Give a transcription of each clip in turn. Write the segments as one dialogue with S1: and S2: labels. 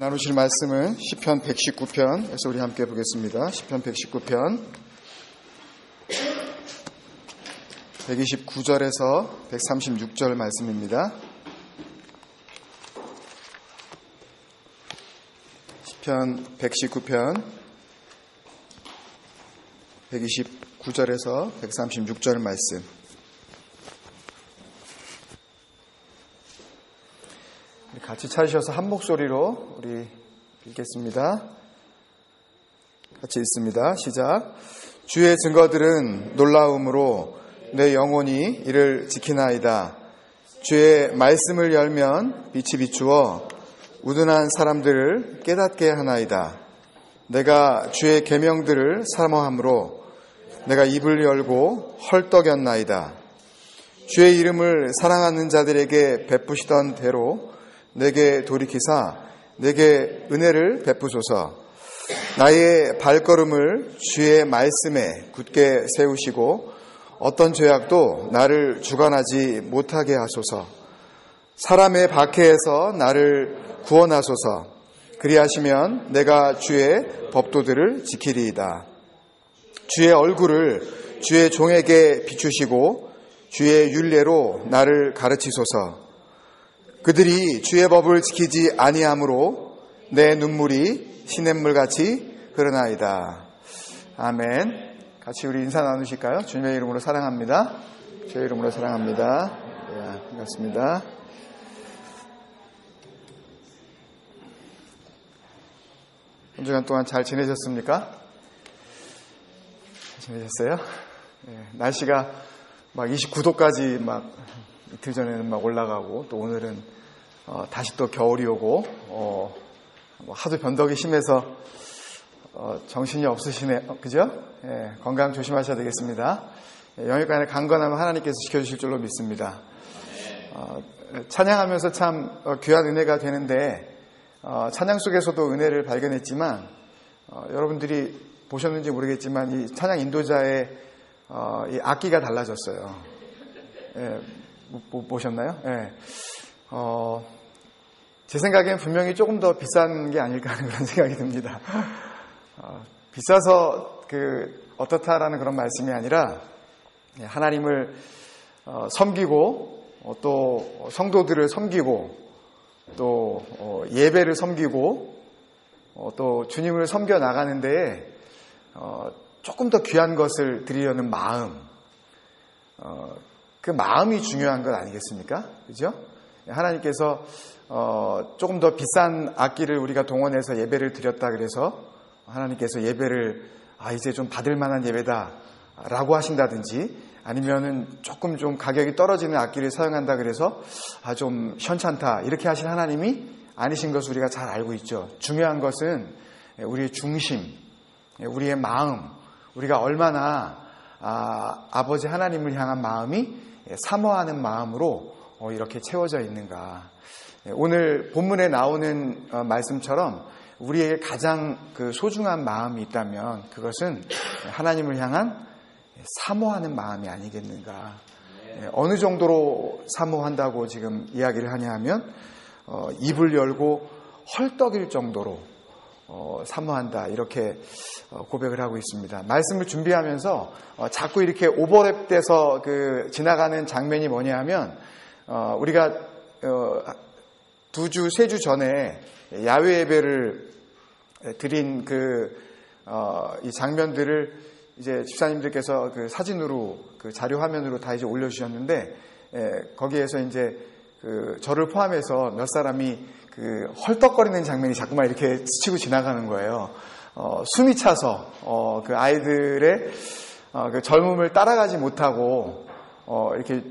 S1: 나누실 말씀은 시편 119편에서 우리 함께 보겠습니다. 시편 119편 129절에서 136절 말씀입니다. 시편 119편 129절에서 136절 말씀. 같이 찾으셔서 한 목소리로 우리 읽겠습니다. 같이 읽습니다. 시작. 주의 증거들은 놀라움으로 내 영혼이 이를 지키나이다. 주의 말씀을 열면 빛이 비추어 우둔한 사람들을 깨닫게 하나이다. 내가 주의 계명들을 사모함으로 내가 입을 열고 헐떡였나이다. 주의 이름을 사랑하는 자들에게 베푸시던 대로 내게 돌이키사 내게 은혜를 베푸소서. 나의 발걸음을 주의 말씀에 굳게 세우시고 어떤 죄악도 나를 주관하지 못하게 하소서. 사람의 박해에서 나를 구원하소서. 그리하시면 내가 주의 법도들을 지키리이다. 주의 얼굴을 주의 종에게 비추시고 주의 율례로 나를 가르치소서. 그들이 주의 법을 지키지 아니하므로 내 눈물이 시냇물같이 흐르나이다. 아멘. 같이 우리 인사 나누실까요? 주님의 이름으로 사랑합니다. 주의 이름으로 사랑합니다. 네, 반갑습니다. 한 주간 동안 잘 지내셨습니까? 잘 지내셨어요? 네, 날씨가 막 29도까지 막 이틀 전에는 막 올라가고 또 오늘은 다시 또 겨울이 오고 하도 변덕이 심해서 정신이 없으시네. 그죠? 예, 건강 조심하셔야 되겠습니다. 영일간에 강건하면 하나님께서 지켜주실 줄로 믿습니다. 찬양하면서 참 귀한 은혜가 되는데 찬양 속에서도 은혜를 발견했지만 여러분들이 보셨는지 모르겠지만 이 찬양 인도자의 이 악기가 달라졌어요. 예, 보셨나요? 예. 제 생각엔 분명히 조금 더 비싼 게 아닐까 하는 그런 생각이 듭니다. 비싸서 어떻다라는 그런 말씀이 아니라 하나님을 섬기고 또 성도들을 섬기고 또 예배를 섬기고 또 주님을 섬겨 나가는 데에 조금 더 귀한 것을 드리려는 마음, 그 마음이 중요한 것 아니겠습니까? 그죠? 하나님께서 조금 더 비싼 악기를 우리가 동원해서 예배를 드렸다 그래서 하나님께서 예배를 이제 좀 받을 만한 예배다 라고 하신다든지 아니면은 조금 좀 가격이 떨어지는 악기를 사용한다 그래서 좀 현찮다 이렇게 하신 하나님이 아니신 것을 우리가 잘 알고 있죠. 중요한 것은 우리의 중심, 우리의 마음, 우리가 얼마나 아버지 하나님을 향한 마음이 사모하는 마음으로 이렇게 채워져 있는가. 오늘 본문에 나오는 말씀처럼 우리에게 가장 소중한 마음이 있다면 그것은 하나님을 향한 사모하는 마음이 아니겠는가. 어느 정도로 사모한다고 지금 이야기를 하냐 하면 입을 열고 헐떡일 정도로 사모한다 이렇게 고백을 하고 있습니다. 말씀을 준비하면서 자꾸 이렇게 오버랩돼서 지나가는 장면이 뭐냐 하면 우리가 2주, 3주 전에 야외 예배를 드린 이 장면들을 이제 집사님들께서 사진으로 자료 화면으로 다 이제 올려주셨는데 거기에서 이제 저를 포함해서 몇 사람이 헐떡거리는 장면이 자꾸만 이렇게 스치고 지나가는 거예요. 숨이 차서 아이들의 젊음을 따라가지 못하고 이렇게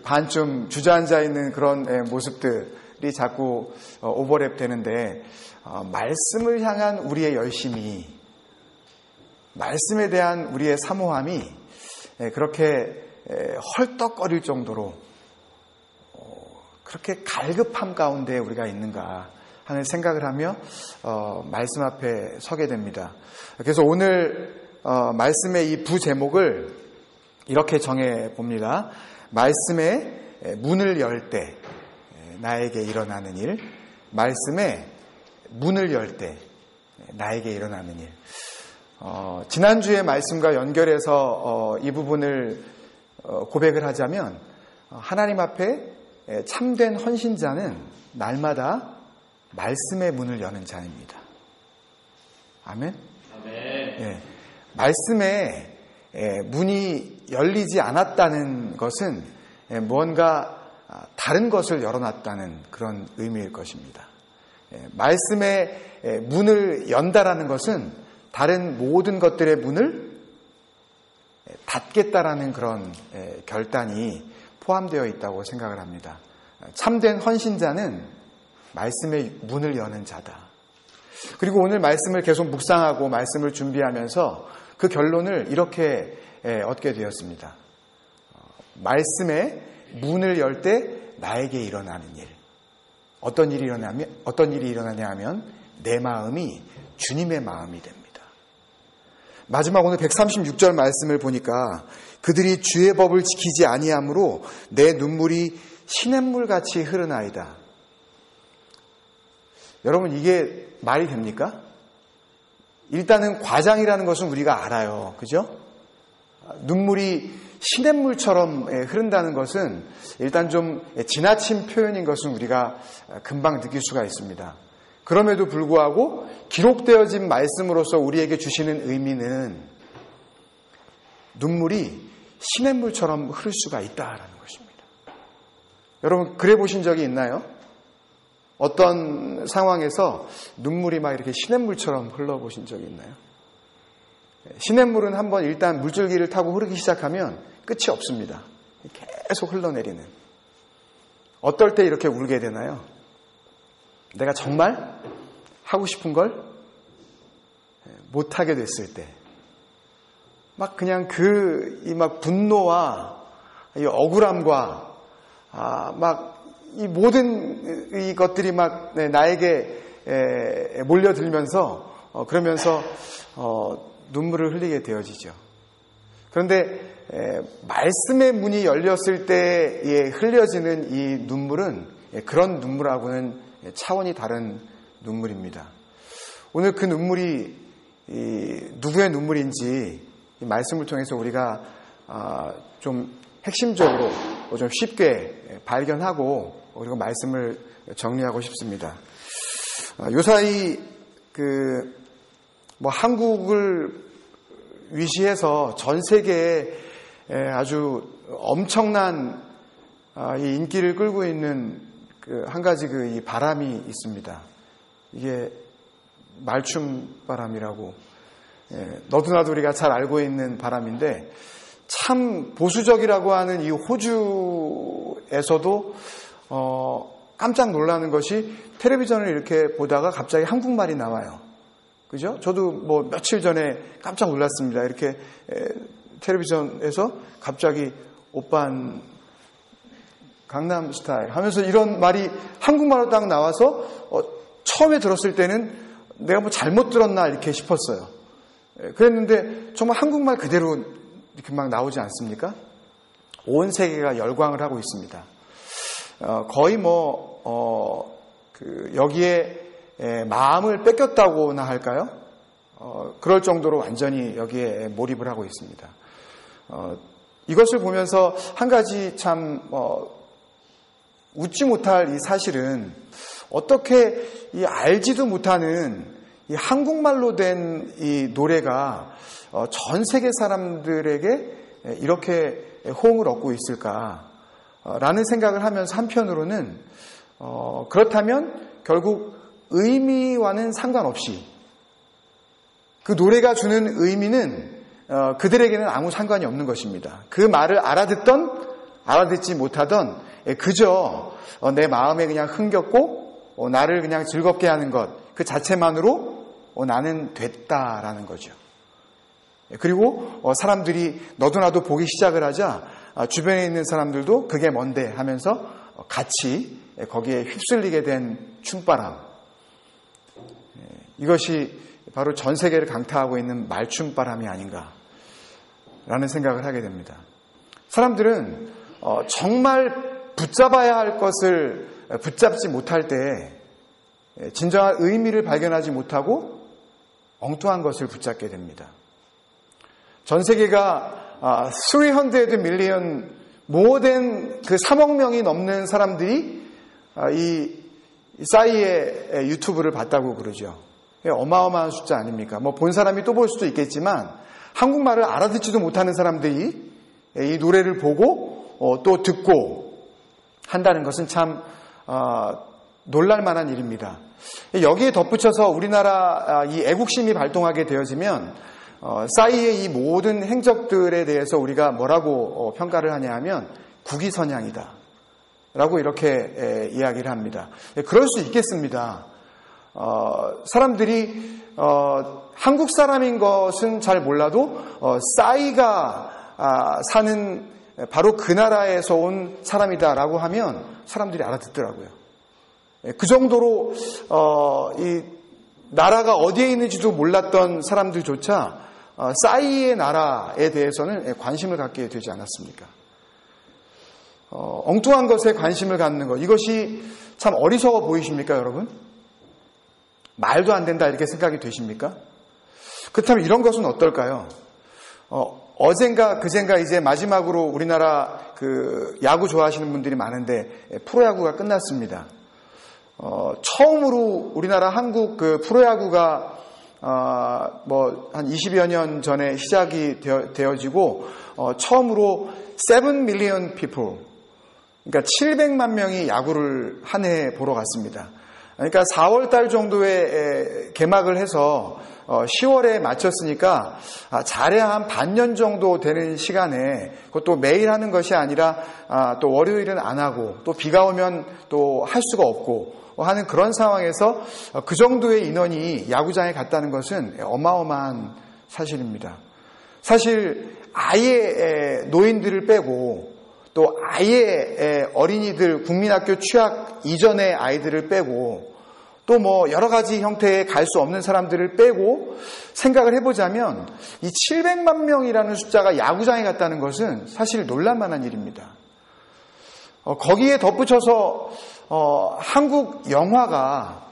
S1: 반쯤 주저앉아 있는 그런 모습들이 자꾸 오버랩 되는데 말씀을 향한 우리의 열심이, 말씀에 대한 우리의 사모함이 그렇게 헐떡거릴 정도로 그렇게 갈급함 가운데 우리가 있는가 하는 생각을 하며 말씀 앞에 서게 됩니다. 그래서 오늘 말씀의 이 부제목을 이렇게 정해 봅니다. 말씀의 문을 열 때 나에게 일어나는 일, 말씀에 문을 열 때 나에게 일어나는 일. 지난주의 말씀과 연결해서 이 부분을 고백을 하자면 하나님 앞에 참된 헌신자는 날마다 말씀의 문을 여는 자입니다. 아멘?
S2: 아멘.
S1: 예, 말씀에 문이 열리지 않았다는 것은 무언가 다른 것을 열어놨다는 그런 의미일 것입니다. 말씀의 문을 연다라는 것은 다른 모든 것들의 문을 닫겠다라는 그런 결단이 포함되어 있다고 생각을 합니다. 참된 헌신자는 말씀의 문을 여는 자다. 그리고 오늘 말씀을 계속 묵상하고 말씀을 준비하면서 그 결론을 이렇게 얻게 되었습니다. 말씀의 문을 열 때 나에게 일어나는 일. 어떤 일이 일어나냐 하면 내 마음이 주님의 마음이 됩니다. 마지막 오늘 136절 말씀을 보니까 그들이 주의 법을 지키지 아니하므로 내 눈물이 시냇물같이 흐르나이다. 여러분, 이게 말이 됩니까? 일단은 과장이라는 것은 우리가 알아요. 그죠? 눈물이 시냇물처럼 흐른다는 것은 일단 좀 지나친 표현인 것은 우리가 금방 느낄 수가 있습니다. 그럼에도 불구하고 기록되어진 말씀으로서 우리에게 주시는 의미는 눈물이 시냇물처럼 흐를 수가 있다라는 것입니다. 여러분, 그래 보신 적이 있나요? 어떤 상황에서 눈물이 막 이렇게 시냇물처럼 흘러보신 적이 있나요? 시냇물은 한번 일단 물줄기를 타고 흐르기 시작하면 끝이 없습니다. 계속 흘러내리는. 어떨 때 이렇게 울게 되나요? 내가 정말 하고 싶은 걸 못하게 됐을 때. 막 그냥 이 막 분노와 이 억울함과 막 이 모든 이 것들이 막 나에게 몰려들면서 그러면서 눈물을 흘리게 되어지죠. 그런데 말씀의 문이 열렸을 때에 흘려지는 이 눈물은 그런 눈물하고는 차원이 다른 눈물입니다. 오늘 그 눈물이 누구의 눈물인지 이 말씀을 통해서 우리가 좀 핵심적으로 좀 쉽게 발견하고 그리고 말씀을 정리하고 싶습니다. 요사이 한국을 위시해서 전 세계에 아주 엄청난 이 인기를 끌고 있는 한 가지 이 바람이 있습니다. 이게 말춤 바람이라고 너도나도 우리가 잘 알고 있는 바람인데 참 보수적이라고 하는 이 호주에서도 깜짝 놀라는 것이 텔레비전을 이렇게 보다가 갑자기 한국말이 나와요. 그죠? 저도 며칠 전에 깜짝 놀랐습니다. 이렇게 텔레비전에서 갑자기 오빤 강남 스타일 하면서 이런 말이 한국말로 딱 나와서 처음에 들었을 때는 내가 잘못 들었나 이렇게 싶었어요. 그랬는데 정말 한국말 그대로 이렇게 막 나오지 않습니까? 온 세계가 열광을 하고 있습니다. 거의 여기에 마음을 뺏겼다고나 할까요? 그럴 정도로 완전히 여기에 몰입을 하고 있습니다. 이것을 보면서 한 가지 참 웃지 못할 이 사실은 어떻게 이 알지도 못하는 이 한국말로 된 이 노래가 전 세계 사람들에게 이렇게 호응을 얻고 있을까라는 생각을 하면서 한편으로는 그렇다면 결국 의미와는 상관없이 그 노래가 주는 의미는 그들에게는 아무 상관이 없는 것입니다. 그 말을 알아듣던 알아듣지 못하던 그저 내 마음에 그냥 흥겹고 나를 그냥 즐겁게 하는 것 그 자체만으로 나는 됐다라는 거죠. 그리고 사람들이 너도 나도 보기 시작을 하자 주변에 있는 사람들도 그게 뭔데 하면서 같이 거기에 휩쓸리게 된 춤바람. 이것이 바로 전 세계를 강타하고 있는 말춤바람이 아닌가라는 생각을 하게 됩니다. 사람들은 정말 붙잡아야 할 것을 붙잡지 못할 때 진정한 의미를 발견하지 못하고 엉뚱한 것을 붙잡게 됩니다. 전 세계가 300 밀리언 모든 그 3억 명이 넘는 사람들이 이 싸이의 유튜브를 봤다고 그러죠. 어마어마한 숫자 아닙니까? 뭐 본 사람이 또 볼 수도 있겠지만 한국말을 알아듣지도 못하는 사람들이 이 노래를 보고 또 듣고 한다는 것은 참 놀랄만한 일입니다. 여기에 덧붙여서 우리나라 이 애국심이 발동하게 되어지면 싸이의 이 모든 행적들에 대해서 우리가 뭐라고 평가를 하냐 하면 국위선양이다 라고 이렇게 이야기를 합니다. 그럴 수 있겠습니다. 사람들이 한국 사람인 것은 잘 몰라도 싸이가 사는 바로 그 나라에서 온 사람이다라고 하면 사람들이 알아듣더라고요. 그 정도로 이 나라가 어디에 있는지도 몰랐던 사람들조차 싸이의 나라에 대해서는 관심을 갖게 되지 않았습니까? 엉뚱한 것에 관심을 갖는 것, 이것이 참 어리석어 보이십니까, 여러분? 말도 안 된다 이렇게 생각이 되십니까? 그렇다면 이런 것은 어떨까요? 어젠가 그젠가 이제 마지막으로 우리나라 그 야구 좋아하시는 분들이 많은데 프로야구가 끝났습니다. 처음으로 우리나라 한국 그 프로야구가 뭐 한 20여 년 전에 시작이 되어지고 처음으로 7 million people, 그러니까 700만 명이 야구를 한 해 보러 갔습니다. 그러니까 4월 달 정도에 개막을 해서 10월에 마쳤으니까 잘해야 한 반년 정도 되는 시간에 그것도 매일 하는 것이 아니라 또 월요일은 안 하고 또 비가 오면 또 할 수가 없고 하는 그런 상황에서 그 정도의 인원이 야구장에 갔다는 것은 어마어마한 사실입니다. 사실 아예 노인들을 빼고 또 아예 어린이들 국민학교 취학 이전의 아이들을 빼고 또 뭐 여러 가지 형태의 갈 수 없는 사람들을 빼고 생각을 해보자면 이 700만 명이라는 숫자가 야구장에 갔다는 것은 사실 놀랄만한 일입니다. 거기에 덧붙여서 한국 영화가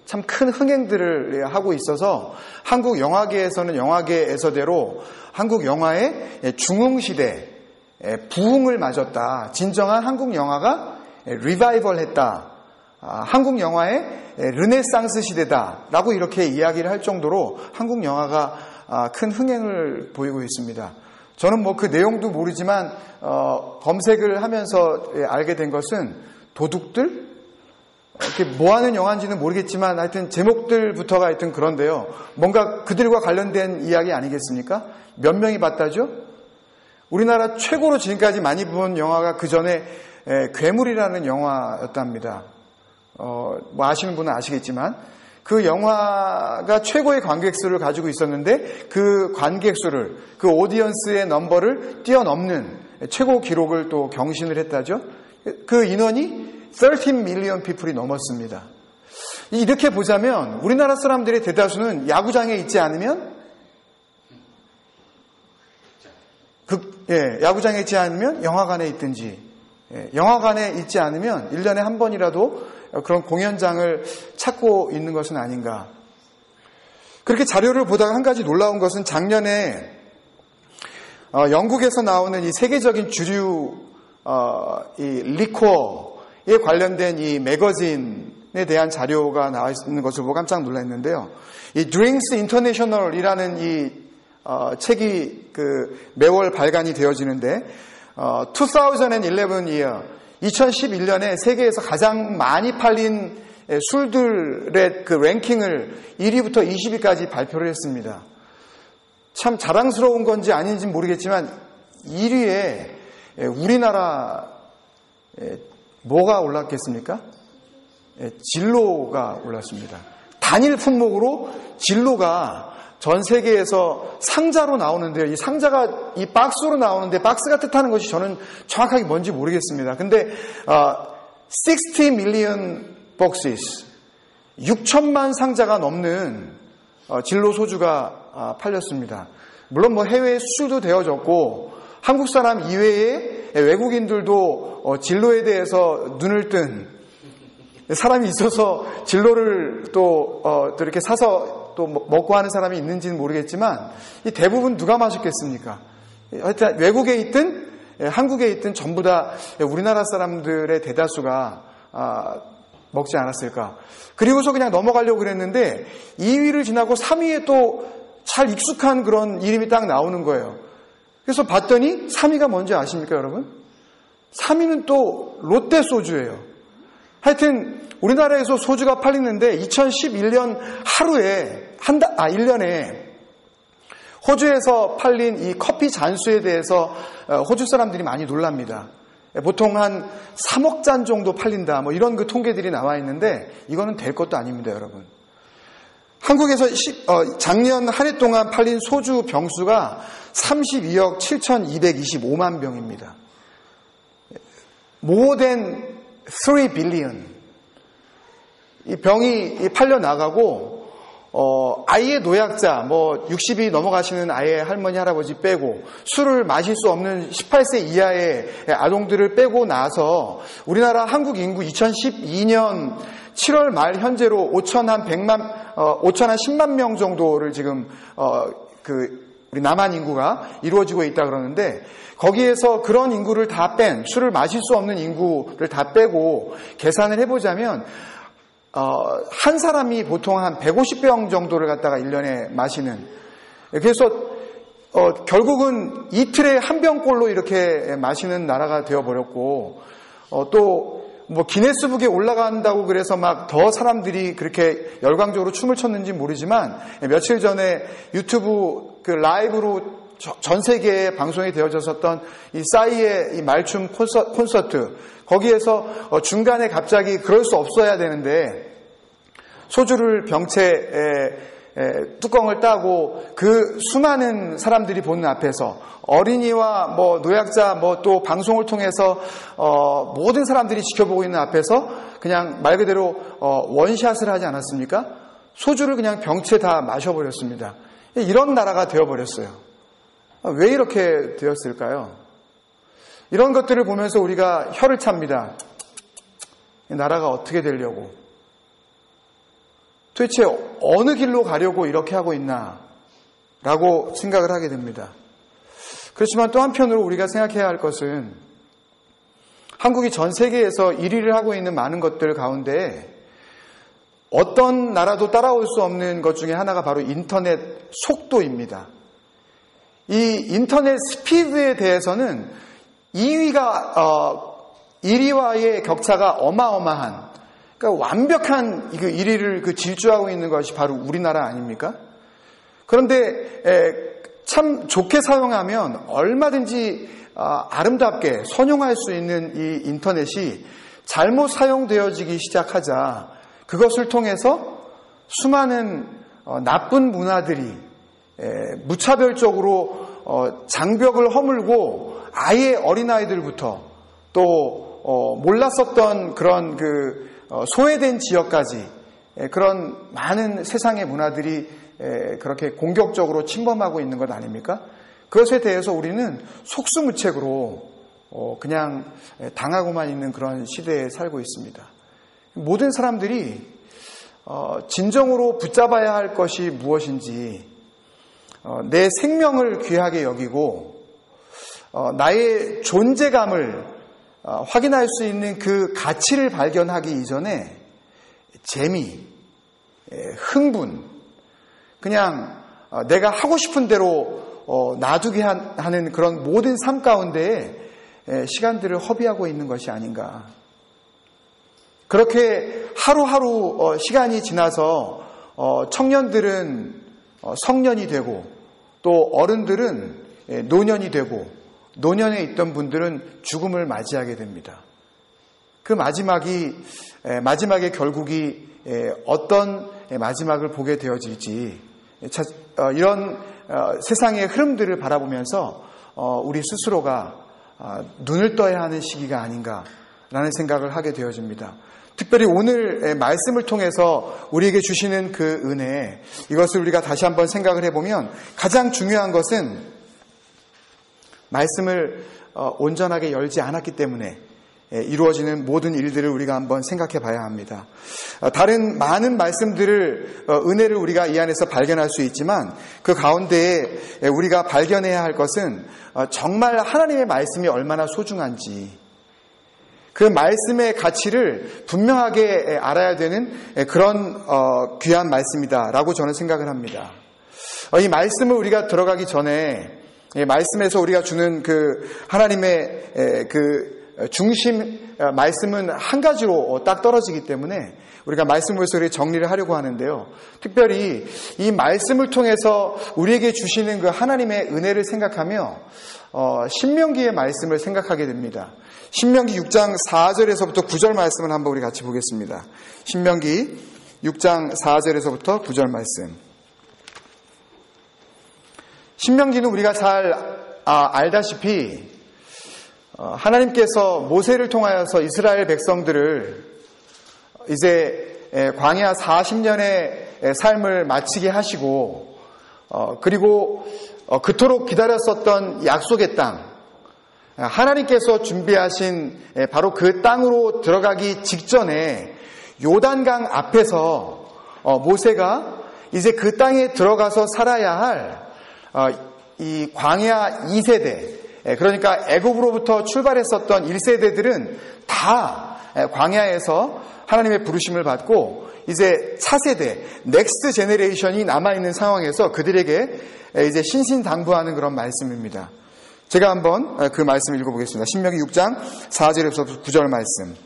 S1: 참 큰 흥행들을 하고 있어서 한국 영화계에서는 영화계에서대로 한국 영화의 중흥시대, 부흥을 맞았다. 진정한 한국 영화가 리바이벌했다. 한국 영화의 르네상스 시대다라고 이렇게 이야기를 할 정도로 한국 영화가 큰 흥행을 보이고 있습니다. 저는 뭐 그 내용도 모르지만 검색을 하면서 알게 된 것은 도둑들? 이렇게 뭐 하는 영화인지는 모르겠지만 하여튼 제목들부터가 하여튼 그런데요. 뭔가 그들과 관련된 이야기 아니겠습니까? 몇 명이 봤다죠? 우리나라 최고로 지금까지 많이 본 영화가 그 전에 괴물이라는 영화였답니다. 뭐 아시는 분은 아시겠지만 그 영화가 최고의 관객 수를 가지고 있었는데 그 관객 수를, 그 오디언스의 넘버를 뛰어넘는 최고 기록을 또 경신을 했다죠. 그 인원이 13 million people이 넘었습니다. 이렇게 보자면 우리나라 사람들의 대다수는 야구장에 있지 않으면 야구장에 있지 않으면 영화관에 있든지, 영화관에 있지 않으면 1년에 한 번이라도 그런 공연장을 찾고 있는 것은 아닌가. 그렇게 자료를 보다가 한 가지 놀라운 것은 작년에 영국에서 나오는 이 세계적인 주류 이 리코어에 관련된 이 매거진에 대한 자료가 나와 있는 것을 보고 깜짝 놀랐는데요. 이 Drinks International이라는 이 책이 그 매월 발간이 되어지는데 2011 year 2011년에 세계에서 가장 많이 팔린 술들의 그 랭킹을 1위부터 20위까지 발표를 했습니다. 참 자랑스러운 건지 아닌지 모르겠지만 1위에 우리나라 뭐가 올랐겠습니까? 진로가 올랐습니다. 단일 품목으로 진로가 전 세계에서 상자로 나오는데요. 이 상자가 이 박스로 나오는데 박스가 뜻하는 것이 저는 정확하게 뭔지 모르겠습니다. 근데 60 million boxes, 6천만 상자가 넘는 진로 소주가 팔렸습니다. 물론 뭐 해외에 수출도 되어졌고 한국 사람 이외에 외국인들도 진로에 대해서 눈을 뜬 사람이 있어서 진로를 또 이렇게 사서 또 먹고 하는 사람이 있는지는 모르겠지만 이 대부분 누가 마셨겠습니까? 하여튼 외국에 있든 한국에 있든 전부 다 우리나라 사람들의 대다수가 먹지 않았을까. 그리고서 그냥 넘어가려고 그랬는데 2위를 지나고 3위에 또 잘 익숙한 그런 이름이 딱 나오는 거예요. 그래서 봤더니 3위가 뭔지 아십니까, 여러분? 3위는 또 롯데 소주예요. 하여튼 우리나라에서 소주가 팔리는데 2011년 하루에 1년에 호주에서 팔린 이 커피 잔수에 대해서 호주 사람들이 많이 놀랍니다. 보통 한 3억 잔 정도 팔린다, 뭐 이런 그 통계들이 나와 있는데 이거는 될 것도 아닙니다, 여러분. 한국에서 작년 한 해 동안 팔린 소주 병수가 32억 7,225만 병입니다. More than 3 billion. 이 병이 팔려 나가고 아이의 노약자, 60이 넘어가시는 아이의 할머니, 할아버지 빼고 술을 마실 수 없는 18세 이하의 아동들을 빼고 나서 우리나라 한국 인구 2012년 7월 말 현재로 5,010만 명 정도를 지금 우리 남한 인구가 이루어지고 있다 그러는데 거기에서 그런 인구를 다 뺀 술을 마실 수 없는 인구를 다 빼고 계산을 해보자면 한 사람이 보통 한 150병 정도를 갖다가 1년에 마시는. 그래서 결국은 이틀에 한 병꼴로 이렇게 마시는 나라가 되어버렸고 또 기네스북에 올라간다고 그래서 막 더 사람들이 그렇게 열광적으로 춤을 췄는지 모르지만 며칠 전에 유튜브 그 라이브로 전 세계에 방송이 되어졌었던 이 싸이의 이 말춤 콘서트 거기에서 중간에 갑자기 그럴 수 없어야 되는데 소주를 병채 뚜껑을 따고 그 수많은 사람들이 보는 앞에서 어린이와 노약자 또 방송을 통해서 모든 사람들이 지켜보고 있는 앞에서 그냥 말 그대로 원샷을 하지 않았습니까? 소주를 그냥 병채 다 마셔버렸습니다. 이런 나라가 되어버렸어요. 왜 이렇게 되었을까요? 이런 것들을 보면서 우리가 혀를 찹니다. 이 나라가 어떻게 되려고? 도대체 어느 길로 가려고 이렇게 하고 있나? 라고 생각을 하게 됩니다. 그렇지만 또 한편으로 우리가 생각해야 할 것은 한국이 전 세계에서 1위를 하고 있는 많은 것들 가운데 어떤 나라도 따라올 수 없는 것 중에 하나가 바로 인터넷 속도입니다. 이 인터넷 스피드에 대해서는 1위와의 격차가 어마어마한, 그러니까 완벽한 1위를 질주하고 있는 것이 바로 우리나라 아닙니까? 그런데 참 좋게 사용하면 얼마든지 아름답게 선용할 수 있는 이 인터넷이 잘못 사용되어지기 시작하자 그것을 통해서 수많은 나쁜 문화들이 무차별적으로 장벽을 허물고 아예 어린아이들부터 또 몰랐었던 그런 소외된 지역까지 그런 많은 세상의 문화들이 그렇게 공격적으로 침범하고 있는 것 아닙니까? 그것에 대해서 우리는 속수무책으로 그냥 당하고만 있는 그런 시대에 살고 있습니다. 모든 사람들이 진정으로 붙잡아야 할 것이 무엇인지 내 생명을 귀하게 여기고 나의 존재감을 확인할 수 있는 그 가치를 발견하기 이전에 재미, 흥분, 그냥 내가 하고 싶은 대로 놔두게 하는 그런 모든 삶 가운데에 시간들을 허비하고 있는 것이 아닌가. 그렇게 하루하루 시간이 지나서 청년들은 성년이 되고 또 어른들은 노년이 되고 노년에 있던 분들은 죽음을 맞이하게 됩니다. 그 마지막의 결국이 어떤 마지막을 보게 되어질지 이런 세상의 흐름들을 바라보면서 우리 스스로가 눈을 떠야 하는 시기가 아닌가라는 생각을 하게 되어집니다. 특별히 오늘 말씀을 통해서 우리에게 주시는 그 은혜, 이것을 우리가 다시 한번 생각을 해보면 가장 중요한 것은 말씀을 온전하게 열지 않았기 때문에 이루어지는 모든 일들을 우리가 한번 생각해 봐야 합니다. 다른 많은 말씀들을, 은혜를 우리가 이 안에서 발견할 수 있지만 그 가운데에 우리가 발견해야 할 것은 정말 하나님의 말씀이 얼마나 소중한지, 그 말씀의 가치를 분명하게 알아야 되는 그런 귀한 말씀이다라고 저는 생각을 합니다. 이 말씀을 우리가 들어가기 전에 말씀에서 우리가 주는 그 하나님의 그 중심 말씀은 한 가지로 딱 떨어지기 때문에 우리가 말씀으로서 정리를 하려고 하는데요. 특별히 이 말씀을 통해서 우리에게 주시는 그 하나님의 은혜를 생각하며 신명기의 말씀을 생각하게 됩니다. 신명기 6장 4절에서부터 9절 말씀을 한번 우리 같이 보겠습니다. 신명기 6장 4절에서부터 9절 말씀. 신명기는 우리가 잘 알다시피 하나님께서 모세를 통하여서 이스라엘 백성들을 이제 광야 40년의 삶을 마치게 하시고 그리고 그토록 기다렸었던 약속의 땅, 하나님께서 준비하신 바로 그 땅으로 들어가기 직전에 요단강 앞에서 모세가 이제 그 땅에 들어가서 살아야 할 이 광야 2세대, 그러니까 애굽으로부터 출발했었던 1세대들은 다 광야에서 하나님의 부르심을 받고 이제 차세대, 넥스트 제너레이션이 남아있는 상황에서 그들에게 이제 신신당부하는 그런 말씀입니다. 제가 한번 그 말씀 읽어보겠습니다. 신명기 6장 4절에서 9절 말씀.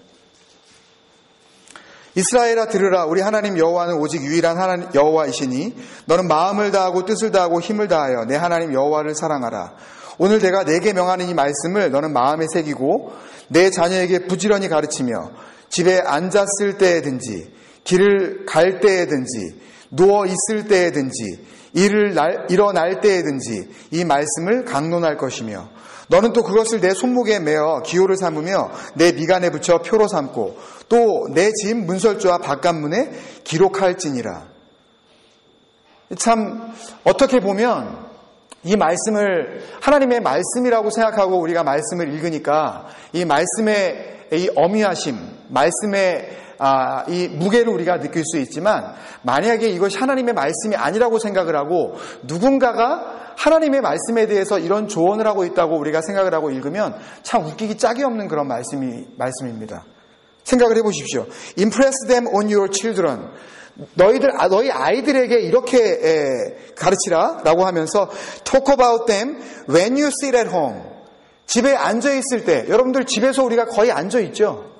S1: 이스라엘아 들으라. 우리 하나님 여호와는 오직 유일한 하나님 여호와이시니 너는 마음을 다하고 뜻을 다하고 힘을 다하여 내 하나님 여호와를 사랑하라. 오늘 내가 내게 명하는 이 말씀을 너는 마음에 새기고 내 자녀에게 부지런히 가르치며 집에 앉았을 때에든지 길을 갈 때에든지 누워 있을 때에든지 일어날 때에든지 이 말씀을 강론할 것이며 너는 또 그것을 내 손목에 메어 기호를 삼으며 내 미간에 붙여 표로 삼고 또 내 집 문설주와 바깥문에 기록할지니라. 참 어떻게 보면 이 말씀을 하나님의 말씀이라고 생각하고 우리가 말씀을 읽으니까 이 말씀의 이 어미하심, 말씀의 이 무게를 우리가 느낄 수 있지만 만약에 이것이 하나님의 말씀이 아니라고 생각을 하고 누군가가 하나님의 말씀에 대해서 이런 조언을 하고 있다고 우리가 생각을 하고 읽으면 참 웃기기 짝이 없는 그런 말씀입니다. 생각을 해보십시오. Impress them on your children. 너희 아이들에게 이렇게 가르치라 라고 하면서 Talk about them when you sit at home. 집에 앉아있을 때, 여러분들 집에서 우리가 거의 앉아있죠.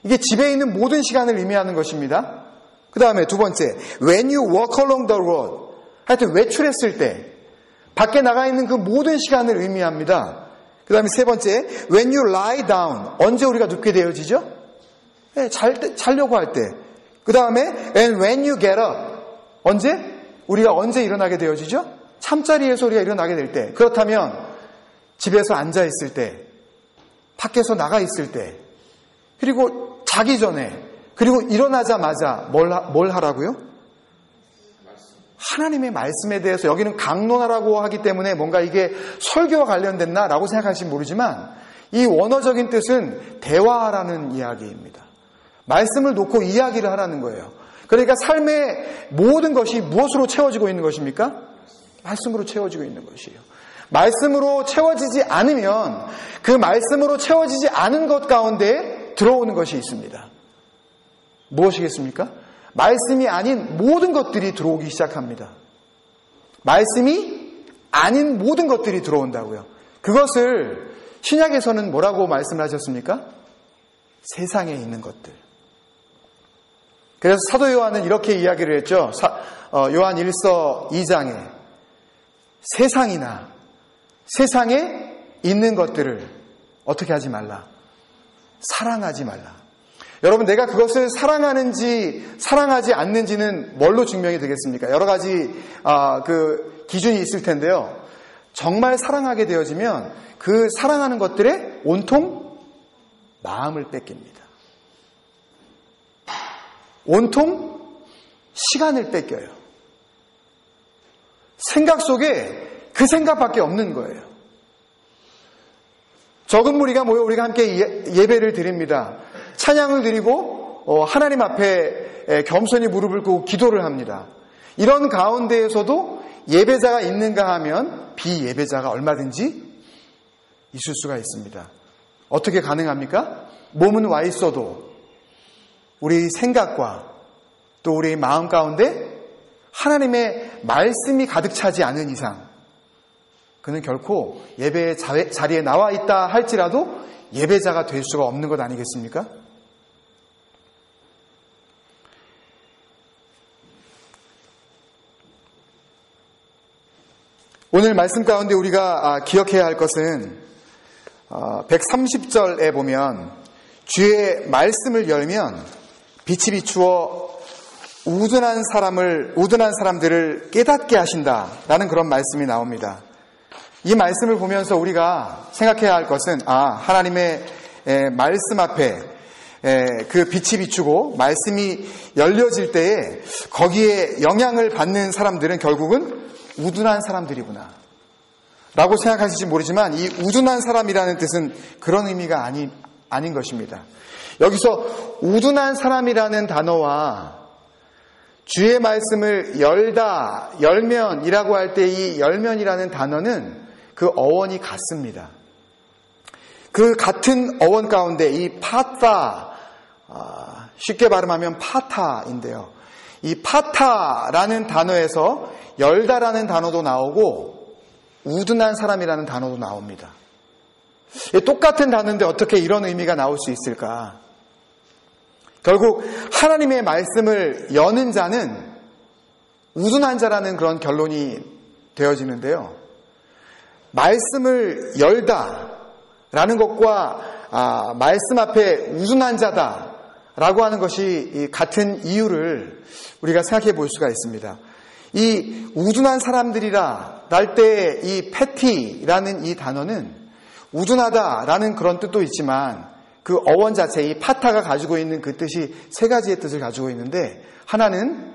S1: 이게 집에 있는 모든 시간을 의미하는 것입니다. 그 다음에 두 번째, when you walk along the road. 하여튼 외출했을 때, 밖에 나가 있는 그 모든 시간을 의미합니다. 그 다음에 세 번째, when you lie down. 언제 우리가 눕게 되어지죠? 네, 자려고 할 때. 그 다음에 and when you get up. 언제? 우리가 언제 일어나게 되어지죠? 잠자리에서 우리가 일어나게 될 때. 그렇다면 집에서 앉아있을 때, 밖에서 나가 있을 때, 그리고 자기 전에, 그리고 일어나자마자 뭘 하라고요? 하나님의 말씀에 대해서 여기는 강론하라고 하기 때문에 뭔가 이게 설교와 관련됐나라고 생각하실지 모르지만 이 원어적인 뜻은 대화하라는 이야기입니다. 말씀을 놓고 이야기를 하라는 거예요. 그러니까 삶의 모든 것이 무엇으로 채워지고 있는 것입니까? 말씀으로 채워지고 있는 것이에요. 말씀으로 채워지지 않으면 그 말씀으로 채워지지 않은 것 가운데 들어오는 것이 있습니다. 무엇이겠습니까? 말씀이 아닌 모든 것들이 들어오기 시작합니다. 말씀이 아닌 모든 것들이 들어온다고요. 그것을 신약에서는 뭐라고 말씀을 하셨습니까? 세상에 있는 것들. 그래서 사도 요한은 이렇게 이야기를 했죠. 요한 1서 2장에 세상에 있는 것들을 어떻게 하지 말라? 사랑하지 말라. 여러분, 내가 그것을 사랑하는지 사랑하지 않는지는 뭘로 증명이 되겠습니까? 여러 가지 그 기준이 있을 텐데요. 정말 사랑하게 되어지면 그 사랑하는 것들에 온통 마음을 뺏깁니다. 온통 시간을 뺏겨요. 생각 속에 그 생각밖에 없는 거예요. 적은 무리가 모여 우리가 함께 예배를 드립니다. 찬양을 드리고 하나님 앞에 겸손히 무릎을 꿇고 기도를 합니다. 이런 가운데에서도 예배자가 있는가 하면 비예배자가 얼마든지 있을 수가 있습니다. 어떻게 가능합니까? 몸은 와 있어도 우리 생각과 또 우리 마음 가운데 하나님의 말씀이 가득 차지 않은 이상 그는 결코 예배의 자리에 나와 있다 할지라도 예배자가 될 수가 없는 것 아니겠습니까? 오늘 말씀 가운데 우리가 기억해야 할 것은 130절에 보면 주의 말씀을 열면 빛이 비추어 우둔한 사람들을 깨닫게 하신다라는 그런 말씀이 나옵니다. 이 말씀을 보면서 우리가 생각해야 할 것은 하나님의 말씀 앞에 그 빛이 비추고 말씀이 열려질 때에 거기에 영향을 받는 사람들은 결국은 우둔한 사람들이구나 라고 생각하실지 모르지만 이 우둔한 사람이라는 뜻은 그런 의미가 아닌 것입니다. 여기서 우둔한 사람이라는 단어와 주의 말씀을 열면이라고 할 때 이 열면이라는 단어는 그 어원이 같습니다. 그 같은 어원 가운데 이 파타, 쉽게 발음하면 파타인데요. 이 파타라는 단어에서 열다라는 단어도 나오고 우둔한 사람이라는 단어도 나옵니다. 똑같은 단어인데 어떻게 이런 의미가 나올 수 있을까? 결국 하나님의 말씀을 여는 자는 우둔한 자라는 그런 결론이 되어지는데요. 말씀을 열다라는 것과 말씀 앞에 우둔한 자다라고 하는 것이 같은 이유를 우리가 생각해 볼 수가 있습니다. 이 우둔한 사람들이라 할 때 이 패티라는 이 단어는 우둔하다라는 그런 뜻도 있지만 그 어원 자체, 이 파타가 가지고 있는 그 뜻이 세 가지의 뜻을 가지고 있는데 하나는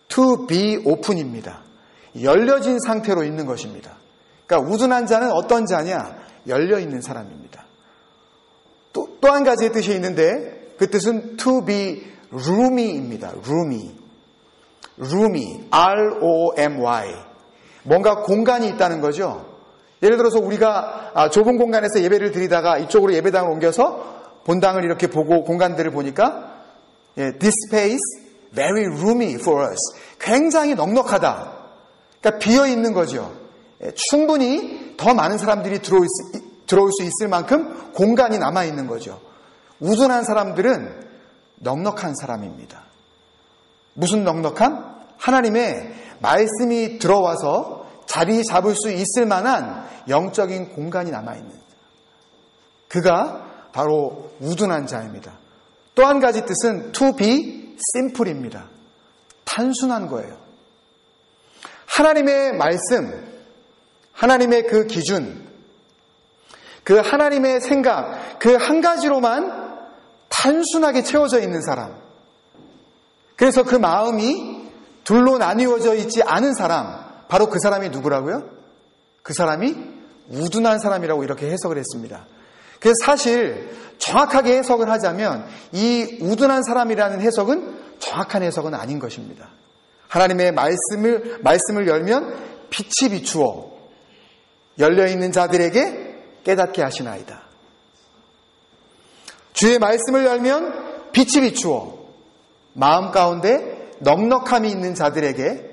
S1: to be open입니다. 열려진 상태로 있는 것입니다. 그러니까 우둔한 자는 어떤 자냐? 열려있는 사람입니다. 또 한 가지의 뜻이 있는데 그 뜻은 to be roomy입니다. roomy, R-O-M-Y. 뭔가 공간이 있다는 거죠. 예를 들어서 우리가 좁은 공간에서 예배를 드리다가 이쪽으로 예배당을 옮겨서 본당을 이렇게 보고 공간들을 보니까 This space very roomy for us. 굉장히 넉넉하다. 그러니까 비어있는 거죠. 충분히 더 많은 사람들이 들어올 수 있을 만큼 공간이 남아있는 거죠. 우둔한 사람들은 넉넉한 사람입니다. 무슨 넉넉함? 하나님의 말씀이 들어와서 자리 잡을 수 있을 만한 영적인 공간이 남아있는 그가 바로 우둔한 자입니다. 또 한 가지 뜻은 to be simple입니다. 단순한 거예요. 하나님의 말씀, 하나님의 그 기준, 그 하나님의 생각, 그 한 가지로만 단순하게 채워져 있는 사람. 그래서 그 마음이 둘로 나뉘어져 있지 않은 사람, 바로 그 사람이 누구라고요? 그 사람이 우둔한 사람이라고 이렇게 해석을 했습니다. 그래서 사실 정확하게 해석을 하자면 이 우둔한 사람이라는 해석은 정확한 해석은 아닌 것입니다. 하나님의 말씀을 열면 빛이 비추어 열려있는 자들에게 깨닫게 하시나이다. 주의 말씀을 열면 빛이 비추어 마음 가운데 넉넉함이 있는 자들에게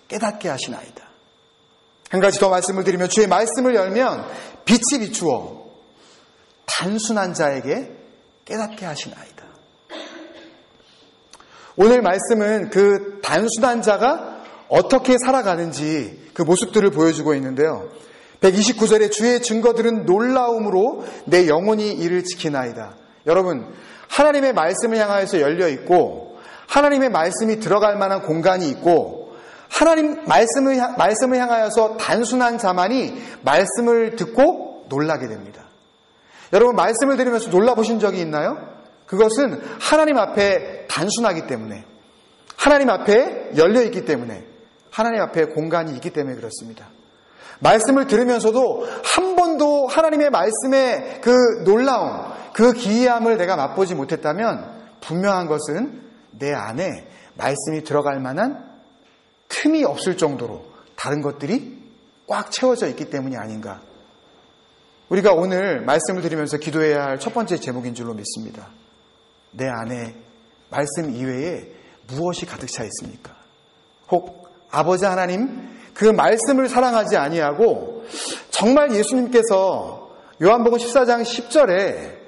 S1: 깨닫게 하시나이다. 한 가지 더 말씀을 드리면 주의 말씀을 열면 빛이 비추어 단순한 자에게 깨닫게 하시나이다. 오늘 말씀은 그 단순한 자가 어떻게 살아가는지 그 모습들을 보여주고 있는데요. 129절에 주의 증거들은 놀라움으로 내 영혼이 이를 지키나이다. 여러분, 하나님의 말씀을 향하여서 열려 있고 하나님의 말씀이 들어갈 만한 공간이 있고 하나님 말씀을 향하여서 단순한 자만이 말씀을 듣고 놀라게 됩니다. 여러분, 말씀을 들으면서 놀라보신 적이 있나요? 그것은 하나님 앞에 단순하기 때문에, 하나님 앞에 열려있기 때문에, 하나님 앞에 공간이 있기 때문에 그렇습니다. 말씀을 들으면서도 한 번도 하나님의 말씀의 그 놀라움, 그 기이함을 내가 맛보지 못했다면 분명한 것은 내 안에 말씀이 들어갈 만한 틈이 없을 정도로 다른 것들이 꽉 채워져 있기 때문이 아닌가. 우리가 오늘 말씀을 들으면서 기도해야 할 첫 번째 제목인 줄로 믿습니다. 내 안에 말씀 이외에 무엇이 가득 차 있습니까? 혹 아버지 하나님 그 말씀을 사랑하지 아니하고 정말 예수님께서 요한복음 14장 10절에